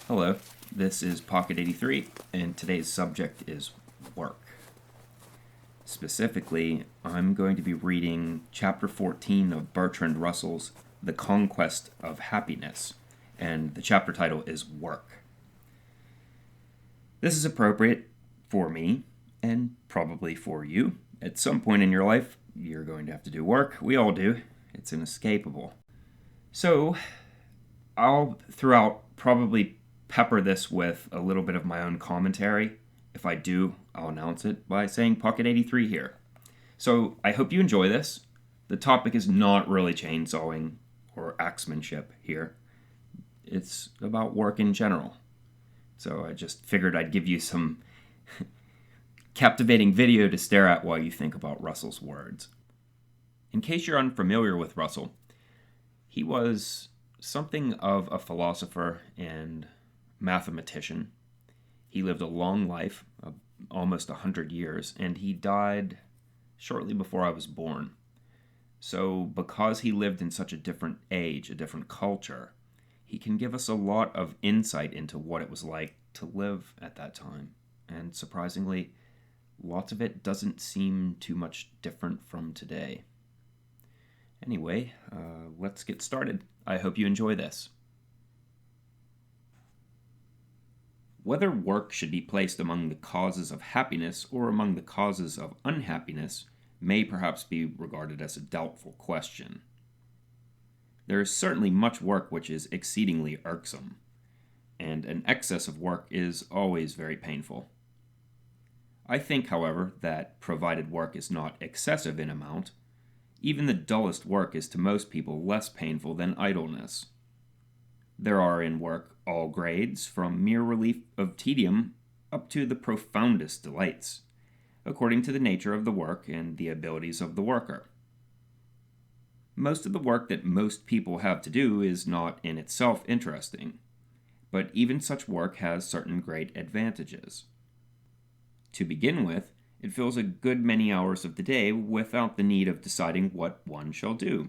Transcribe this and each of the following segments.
Hello, this is Pocket 83, and today's subject is work. Specifically, I'm going to be reading Chapter 14 of Bertrand Russell's The Conquest of Happiness, and the chapter title is Work. This is appropriate for me, and probably for you. At some point in your life, you're going to have to do work. We all do. It's inescapable. So, I'll throughout probably pepper this with a little bit of my own commentary. If I do, I'll announce it by saying Pocket 83 here. So I hope you enjoy this. The topic is not really chainsawing or axemanship here. It's about work in general. So I just figured I'd give you some captivating video to stare at while you think about Russell's words. In case you're unfamiliar with Russell, he was something of a philosopher and mathematician. He lived a long life, almost 100 years, and he died shortly before I was born. So because he lived in such a different age, a different culture, he can give us a lot of insight into what it was like to live at that time. And surprisingly, lots of it doesn't seem too much different from today. Anyway, let's get started. I hope you enjoy this. Whether work should be placed among the causes of happiness or among the causes of unhappiness may perhaps be regarded as a doubtful question. There is certainly much work which is exceedingly irksome, and an excess of work is always very painful. I think, however, that provided work is not excessive in amount, even the dullest work is to most people less painful than idleness. There are in work all grades, from mere relief of tedium up to the profoundest delights, according to the nature of the work and the abilities of the worker. Most of the work that most people have to do is not in itself interesting, but even such work has certain great advantages. To begin with, it fills a good many hours of the day without the need of deciding what one shall do.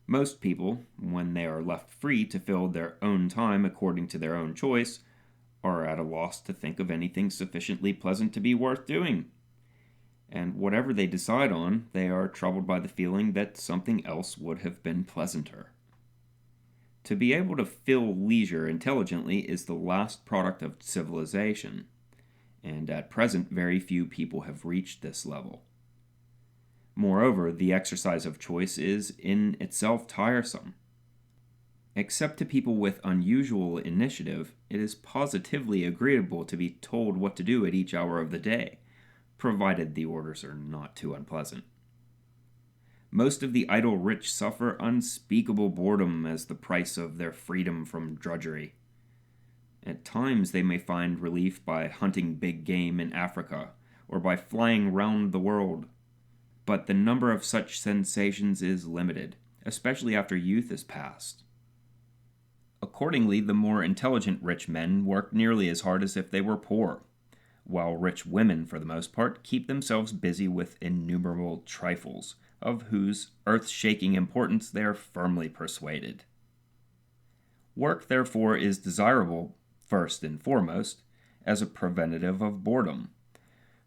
Most people, when they are left free to fill their own time according to their own choice, are at a loss to think of anything sufficiently pleasant to be worth doing. And whatever they decide on, they are troubled by the feeling that something else would have been pleasanter. To be able to fill leisure intelligently is the last product of civilization, and at present very few people have reached this level. Moreover, the exercise of choice is in itself tiresome. Except to people with unusual initiative, it is positively agreeable to be told what to do at each hour of the day, provided the orders are not too unpleasant. Most of the idle rich suffer unspeakable boredom as the price of their freedom from drudgery. At times they may find relief by hunting big game in Africa, or by flying round the world. But the number of such sensations is limited, especially after youth is past. Accordingly, the more intelligent rich men work nearly as hard as if they were poor, while rich women, for the most part, keep themselves busy with innumerable trifles, of whose earth-shaking importance they are firmly persuaded. Work, therefore, is desirable, first and foremost, as a preventative of boredom.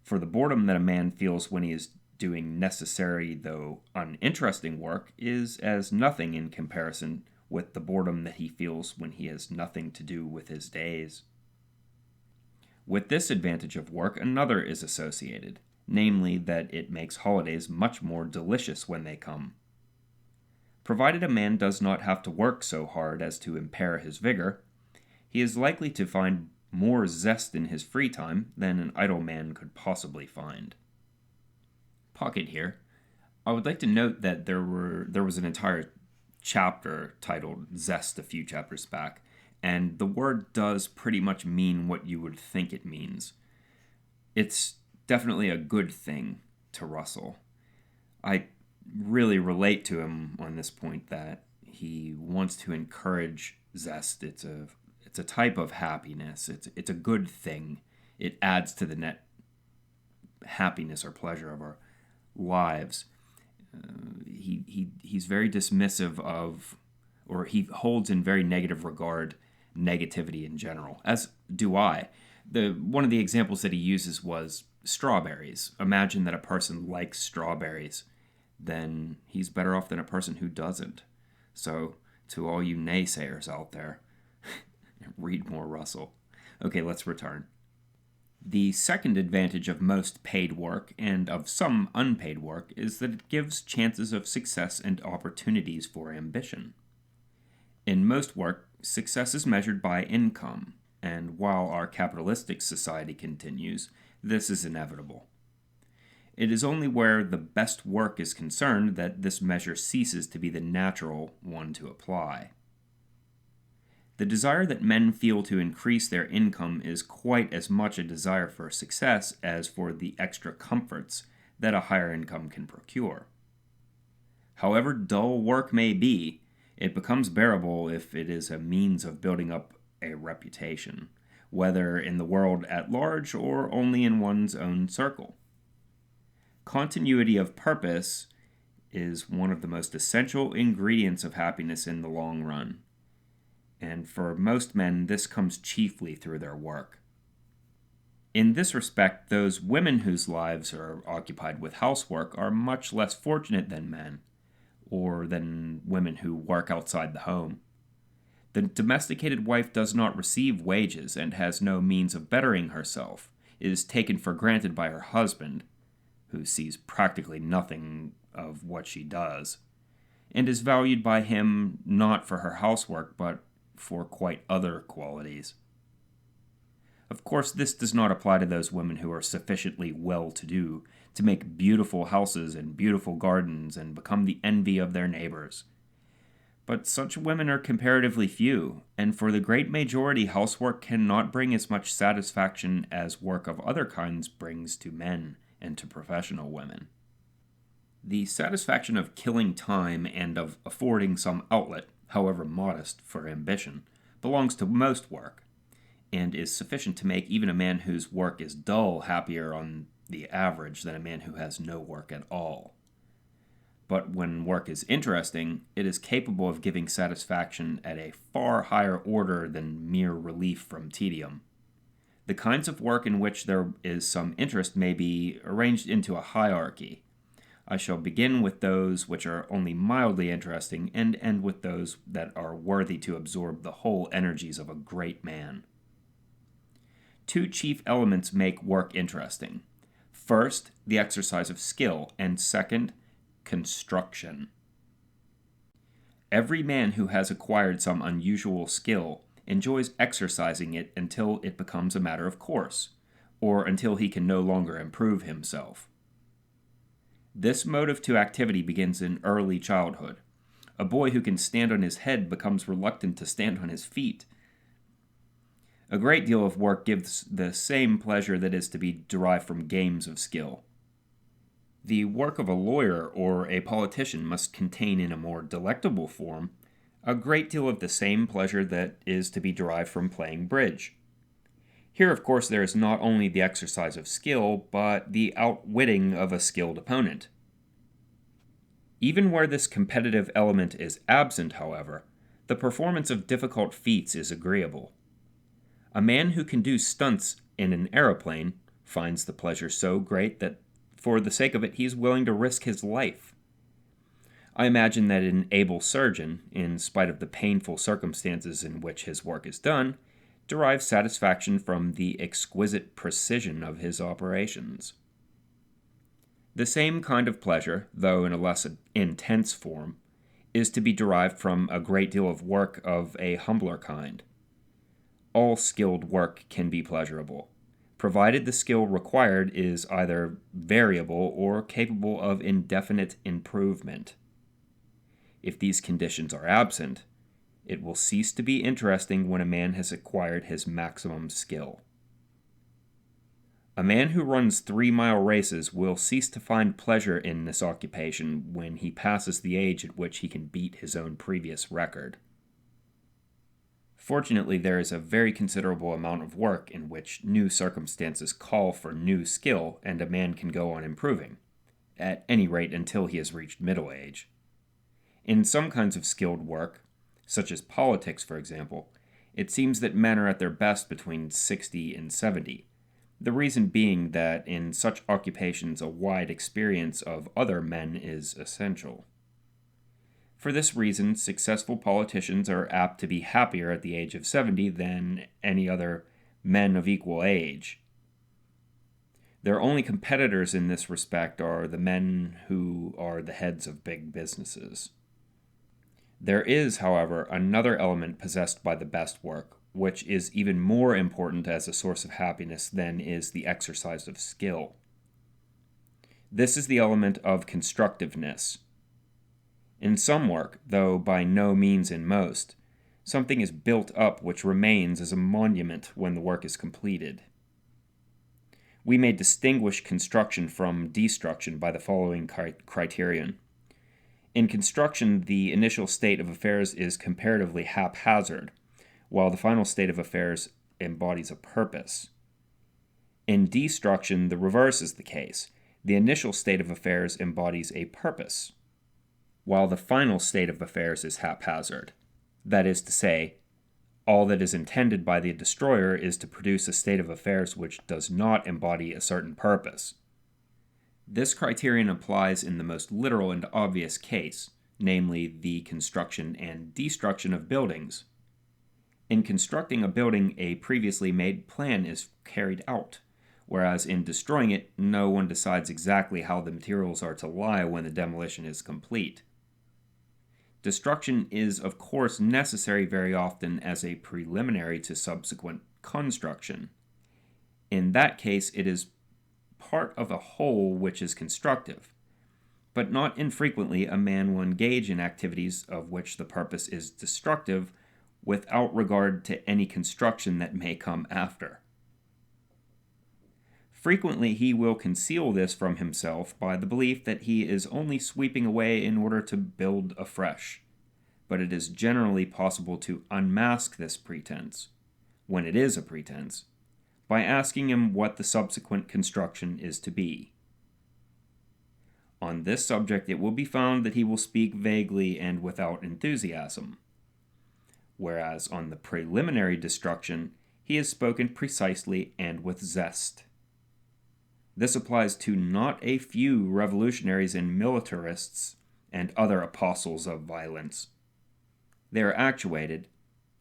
For the boredom that a man feels when he is doing necessary though uninteresting work is as nothing in comparison with the boredom that he feels when he has nothing to do with his days. With this advantage of work, another is associated, namely that it makes holidays much more delicious when they come. Provided a man does not have to work so hard as to impair his vigor, he is likely to find more zest in his free time than an idle man could possibly find. Pocket here. I would like to note that there was an entire chapter titled Zest a few chapters back, and the word does pretty much mean what you would think it means. It's definitely a good thing to Russell. I really relate to him on this point that he wants to encourage zest. It's a type of happiness. It's a good thing. It adds to the net happiness or pleasure of our lives. He's very dismissive of, or he holds in very negative regard, negativity in general, as do I. One of the examples that he uses was strawberries. Imagine that a person likes strawberries, then he's better off than a person who doesn't. So, to all you naysayers out there, read more Russell. Okay, let's return. The second advantage of most paid work and of some unpaid work is that it gives chances of success and opportunities for ambition. In most work, success is measured by income, and while our capitalistic society continues, this is inevitable. It is only where the best work is concerned that this measure ceases to be the natural one to apply. The desire that men feel to increase their income is quite as much a desire for success as for the extra comforts that a higher income can procure. However dull work may be, it becomes bearable if it is a means of building up a reputation, whether in the world at large or only in one's own circle. Continuity of purpose is one of the most essential ingredients of happiness in the long run. And for most men, this comes chiefly through their work. In this respect, those women whose lives are occupied with housework are much less fortunate than men, or than women who work outside the home. The domesticated wife does not receive wages and has no means of bettering herself. It is taken for granted by her husband, who sees practically nothing of what she does, and is valued by him not for her housework, but for quite other qualities. Of course, this does not apply to those women who are sufficiently well-to-do to make beautiful houses and beautiful gardens and become the envy of their neighbors. But such women are comparatively few, and for the great majority, housework cannot bring as much satisfaction as work of other kinds brings to men and to professional women. The satisfaction of killing time and of affording some outlet, however modest, for ambition, belongs to most work, and is sufficient to make even a man whose work is dull happier on the average than a man who has no work at all. But when work is interesting, it is capable of giving satisfaction at a far higher order than mere relief from tedium. The kinds of work in which there is some interest may be arranged into a hierarchy. I shall begin with those which are only mildly interesting and end with those that are worthy to absorb the whole energies of a great man. Two chief elements make work interesting. First, the exercise of skill, and second, construction. Every man who has acquired some unusual skill enjoys exercising it until it becomes a matter of course, or until he can no longer improve himself. This motive to activity begins in early childhood. A boy who can stand on his head becomes reluctant to stand on his feet. A great deal of work gives the same pleasure that is to be derived from games of skill. The work of a lawyer or a politician must contain in a more delectable form a great deal of the same pleasure that is to be derived from playing bridge. Here, of course, there is not only the exercise of skill, but the outwitting of a skilled opponent. Even where this competitive element is absent, however, the performance of difficult feats is agreeable. A man who can do stunts in an aeroplane finds the pleasure so great that for the sake of it he is willing to risk his life. I imagine that an able surgeon, in spite of the painful circumstances in which his work is done, derives satisfaction from the exquisite precision of his operations. The same kind of pleasure, though in a less intense form, is to be derived from a great deal of work of a humbler kind. All skilled work can be pleasurable, provided the skill required is either variable or capable of indefinite improvement. If these conditions are absent, it will cease to be interesting when a man has acquired his maximum skill. A man who runs 3-mile races will cease to find pleasure in this occupation when he passes the age at which he can beat his own previous record. Fortunately, there is a very considerable amount of work in which new circumstances call for new skill, and a man can go on improving, at any rate until he has reached middle age. In some kinds of skilled work, such as politics, for example, It seems that men are at their best between 60 and 70. The reason being that in such occupations a wide experience of other men is essential. For this reason, successful politicians are apt to be happier at the age of 70 than any other men of equal age. Their only competitors in this respect are the men who are the heads of big businesses. There is, however, another element possessed by the best work, which is even more important as a source of happiness than is the exercise of skill. This is the element of constructiveness. In some work, though by no means in most, something is built up which remains as a monument when the work is completed. We may distinguish construction from destruction by the following criterion. In construction, the initial state of affairs is comparatively haphazard, while the final state of affairs embodies a purpose. In destruction, the reverse is the case. The initial state of affairs embodies a purpose, while the final state of affairs is haphazard. That is to say, all that is intended by the destroyer is to produce a state of affairs which does not embody a certain purpose. This criterion applies in the most literal and obvious case, namely the construction and destruction of buildings. In constructing a building, a previously made plan is carried out, whereas in destroying it, no one decides exactly how the materials are to lie when the demolition is complete. Destruction is, of course, necessary very often as a preliminary to subsequent construction. In that case, it is part of a whole which is constructive, but not infrequently a man will engage in activities of which the purpose is destructive without regard to any construction that may come after. Frequently he will conceal this from himself by the belief that he is only sweeping away in order to build afresh, but it is generally possible to unmask this pretense, when it is a pretense, by asking him what the subsequent construction is to be. On this subject it will be found that he will speak vaguely and without enthusiasm, whereas on the preliminary destruction he has spoken precisely and with zest. This applies to not a few revolutionaries and militarists and other apostles of violence. They are actuated,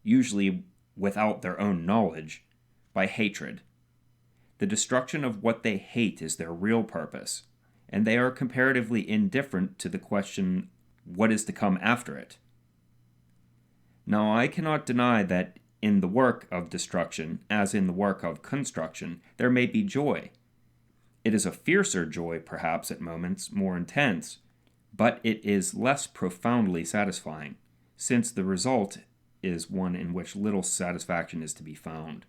usually without their own knowledge, by hatred. The destruction of what they hate is their real purpose, and they are comparatively indifferent to the question what is to come after it. Now, I cannot deny that in the work of destruction, as in the work of construction, there may be joy. It is a fiercer joy, perhaps at moments, more intense, but it is less profoundly satisfying, since the result is one in which little satisfaction is to be found.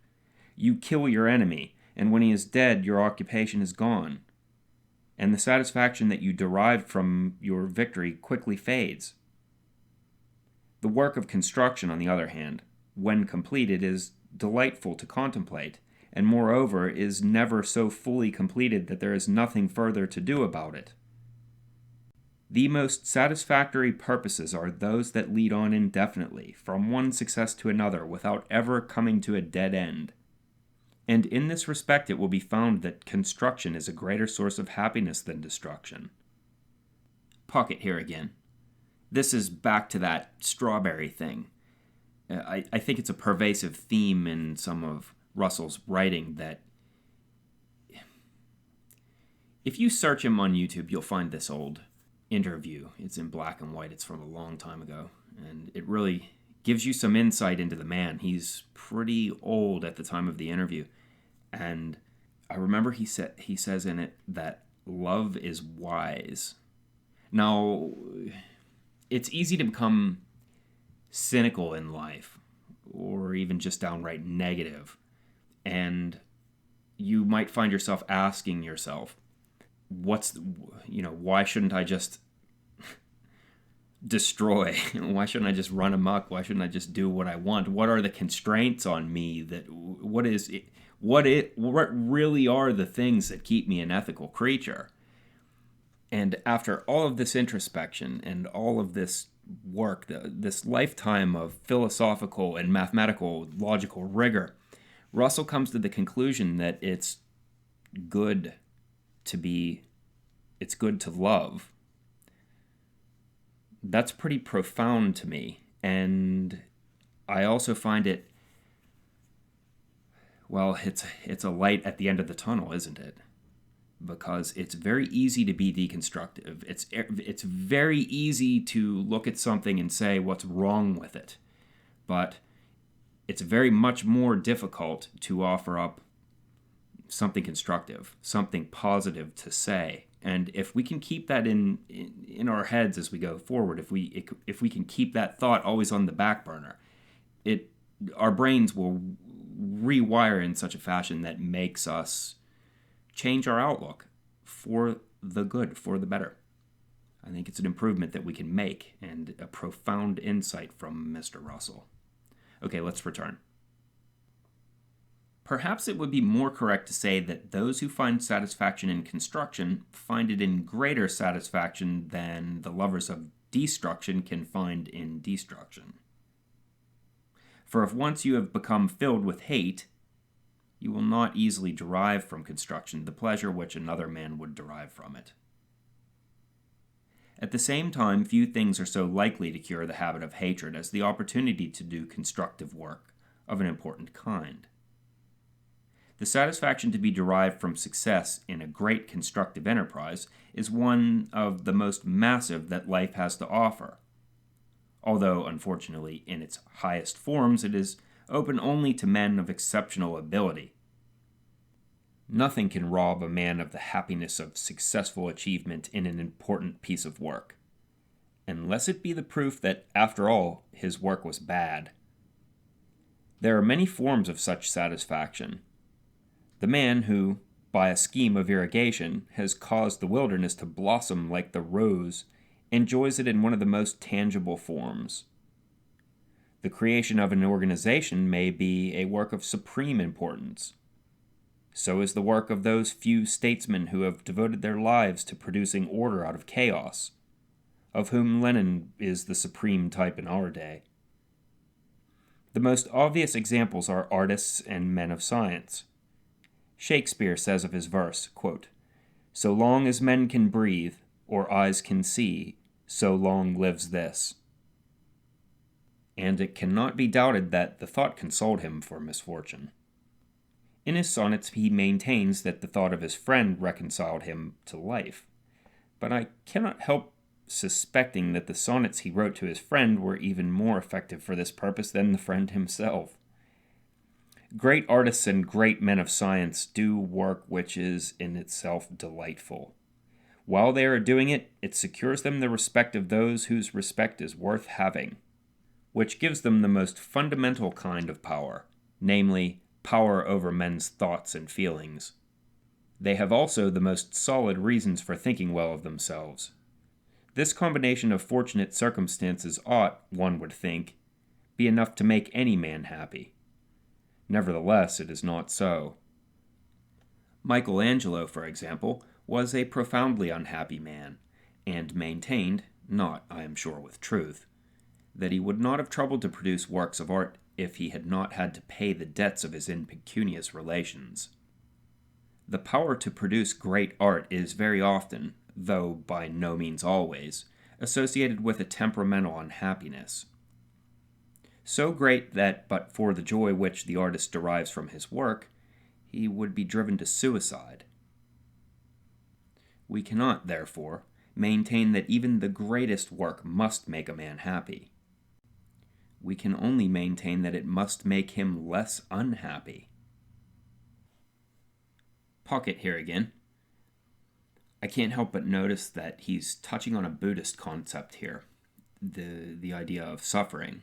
You kill your enemy, and when he is dead, your occupation is gone, and the satisfaction that you derived from your victory quickly fades. The work of construction, on the other hand, when completed, is delightful to contemplate, and moreover is never so fully completed that there is nothing further to do about it. The most satisfactory purposes are those that lead on indefinitely, from one success to another, without ever coming to a dead end. And in this respect it will be found that construction is a greater source of happiness than destruction. Pocket here again. This is back to that strawberry thing. I think it's a pervasive theme in some of Russell's writing that if you search him on YouTube, you'll find this old interview. It's in black and white. It's from a long time ago. And it really gives you some insight into the man. He's pretty old at the time of the interview. And I remember he says in it that love is wise. Now, it's easy to become cynical in life, or even just downright negative. And you might find yourself asking yourself, why shouldn't I just destroy? Why shouldn't I just run amok? Why shouldn't I just do what I want? What are the constraints on me what really are the things that keep me an ethical creature? And after all of this introspection and all of this work, this lifetime of philosophical and mathematical logical rigor, Russell comes to the conclusion that good it's good to love. That's pretty profound to me, and I also find it, well, it's a light at the end of the tunnel, isn't it? Because it's very easy to be deconstructive. It's very easy to look at something and say what's wrong with it. But it's very much more difficult to offer up something constructive, something positive to say. And if we can keep that in our heads as we go forward, if we can keep that thought always on the back burner, our brains will rewire in such a fashion that makes us change our outlook for the good, for the better. I think it's an improvement that we can make, and a profound insight from Mr. Russell. Okay, let's return. Perhaps it would be more correct to say that those who find satisfaction in construction find it in greater satisfaction than the lovers of destruction can find in destruction. For if once you have become filled with hate, you will not easily derive from construction the pleasure which another man would derive from it. At the same time, few things are so likely to cure the habit of hatred as the opportunity to do constructive work of an important kind. The satisfaction to be derived from success in a great constructive enterprise is one of the most massive that life has to offer, although, unfortunately, in its highest forms it is open only to men of exceptional ability. Nothing can rob a man of the happiness of successful achievement in an important piece of work, unless it be the proof that, after all, his work was bad. There are many forms of such satisfaction. The man who, by a scheme of irrigation, has caused the wilderness to blossom like the rose enjoys it in one of the most tangible forms. The creation of an organization may be a work of supreme importance. So is the work of those few statesmen who have devoted their lives to producing order out of chaos, of whom Lenin is the supreme type in our day. The most obvious examples are artists and men of science. Shakespeare says of his verse, quote, "So long as men can breathe, or eyes can see, so long lives this." And it cannot be doubted that the thought consoled him for misfortune. In his sonnets he maintains that the thought of his friend reconciled him to life, but I cannot help suspecting that the sonnets he wrote to his friend were even more effective for this purpose than the friend himself. Great artists and great men of science do work which is in itself delightful. While they are doing it, it secures them the respect of those whose respect is worth having, which gives them the most fundamental kind of power, namely, power over men's thoughts and feelings. They have also the most solid reasons for thinking well of themselves. This combination of fortunate circumstances ought, one would think, be enough to make any man happy. Nevertheless, it is not so. Michelangelo, for example, was a profoundly unhappy man, and maintained, not, I am sure, with truth, that he would not have troubled to produce works of art if he had not had to pay the debts of his impecunious relations. The power to produce great art is very often, though by no means always, associated with a temperamental unhappiness. So great that, but for the joy which the artist derives from his work, he would be driven to suicide. We cannot, therefore, maintain that even the greatest work must make a man happy. We can only maintain that it must make him less unhappy. Pocket here again. I can't help but notice that he's touching on a Buddhist concept here, the idea of suffering.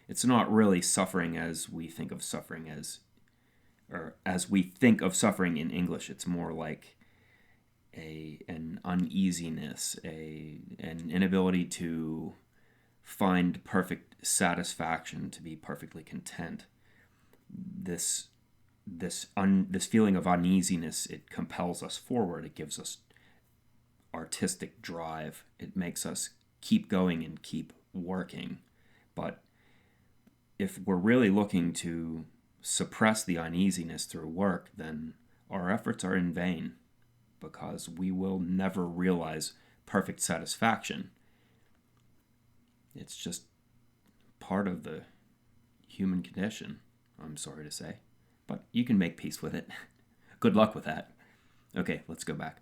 It's not really suffering as we think of suffering as we think of suffering in English. It's more like an uneasiness, an inability to find perfect satisfaction, to be perfectly content. This feeling of uneasiness, it compels us forward. It gives us artistic drive. It makes us keep going and keep working. But if we're really looking to suppress the uneasiness through work, then our efforts are in vain, because we will never realize perfect satisfaction. It's just part of the human condition, I'm sorry to say. But you can make peace with it. Good luck with that. Okay, let's go back.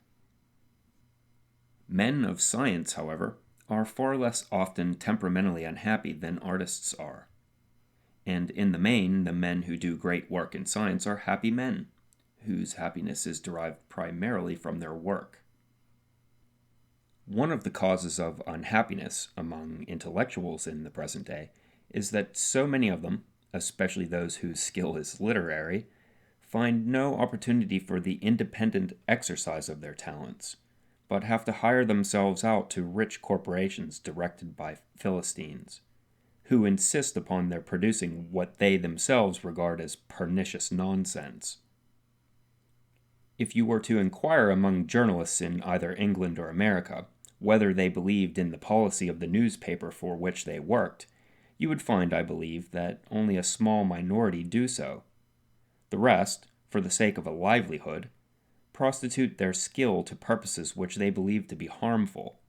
Men of science, however, are far less often temperamentally unhappy than artists are. And in the main, the men who do great work in science are happy men, whose happiness is derived primarily from their work. One of the causes of unhappiness among intellectuals in the present day is that so many of them, especially those whose skill is literary, find no opportunity for the independent exercise of their talents, but have to hire themselves out to rich corporations directed by Philistines, who insist upon their producing what they themselves regard as pernicious nonsense. If you were to inquire among journalists in either England or America whether they believed in the policy of the newspaper for which they worked, you would find, I believe, that only a small minority do so. The rest, for the sake of a livelihood, prostitute their skill to purposes which they believe to be harmful.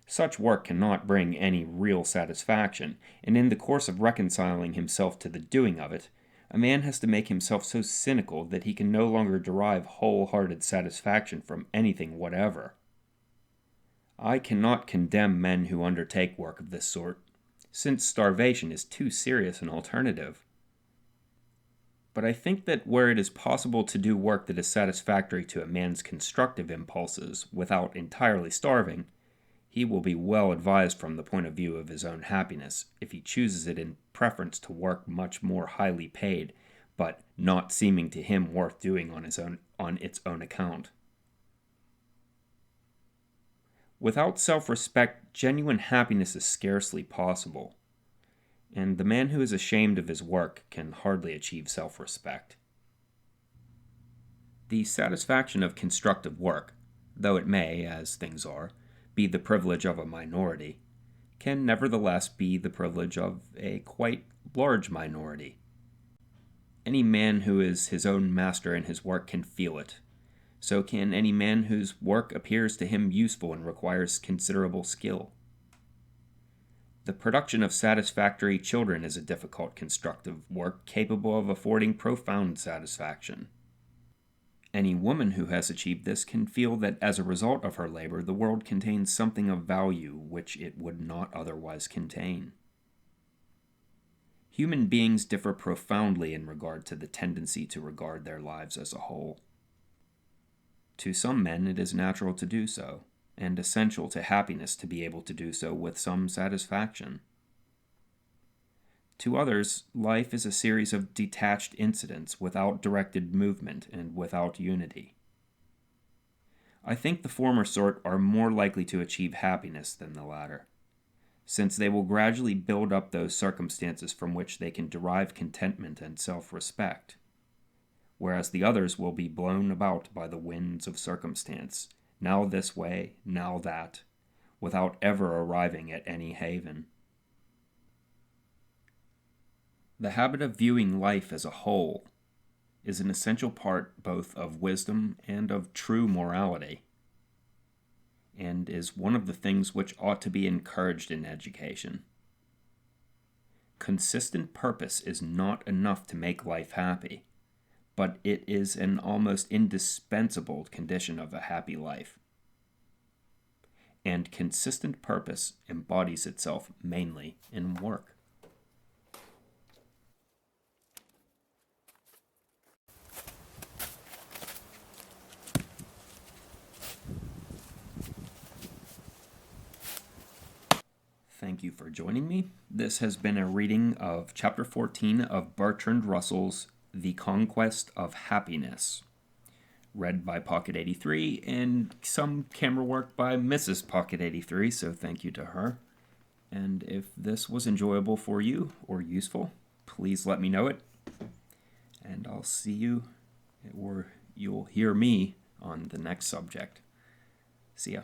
Such work cannot bring any real satisfaction, and in the course of reconciling himself to the doing of it, a man has to make himself so cynical that he can no longer derive wholehearted satisfaction from anything whatever. I cannot condemn men who undertake work of this sort, since starvation is too serious an alternative. But I think that where it is possible to do work that is satisfactory to a man's constructive impulses without entirely starving, he will be well advised from the point of view of his own happiness if he chooses it in preference to work much more highly paid, but not seeming to him worth doing on its own account. Without self-respect, genuine happiness is scarcely possible, and the man who is ashamed of his work can hardly achieve self-respect. The satisfaction of constructive work, though it may, as things are, be the privilege of a minority, can nevertheless be the privilege of a quite large minority. Any man who is his own master in his work can feel it. So can any man whose work appears to him useful and requires considerable skill. The production of satisfactory children is a difficult constructive work capable of affording profound satisfaction. Any woman who has achieved this can feel that as a result of her labor, the world contains something of value which it would not otherwise contain. Human beings differ profoundly in regard to the tendency to regard their lives as a whole. To some men it is natural to do so, and essential to happiness to be able to do so with some satisfaction. To others, life is a series of detached incidents without directed movement and without unity. I think the former sort are more likely to achieve happiness than the latter, since they will gradually build up those circumstances from which they can derive contentment and self-respect, whereas the others will be blown about by the winds of circumstance, now this way, now that, without ever arriving at any haven. The habit of viewing life as a whole is an essential part both of wisdom and of true morality, and is one of the things which ought to be encouraged in education. Consistent purpose is not enough to make life happy, but it is an almost indispensable condition of a happy life. And consistent purpose embodies itself mainly in work. Thank you for joining me. This has been a reading of Chapter 14 of Bertrand Russell's The Conquest of Happiness, read by Pocket 83, and some camera work by Mrs. Pocket 83, so thank you to her. And if this was enjoyable for you or useful, please let me know it, and I'll see you, or you'll hear me on the next subject. See ya.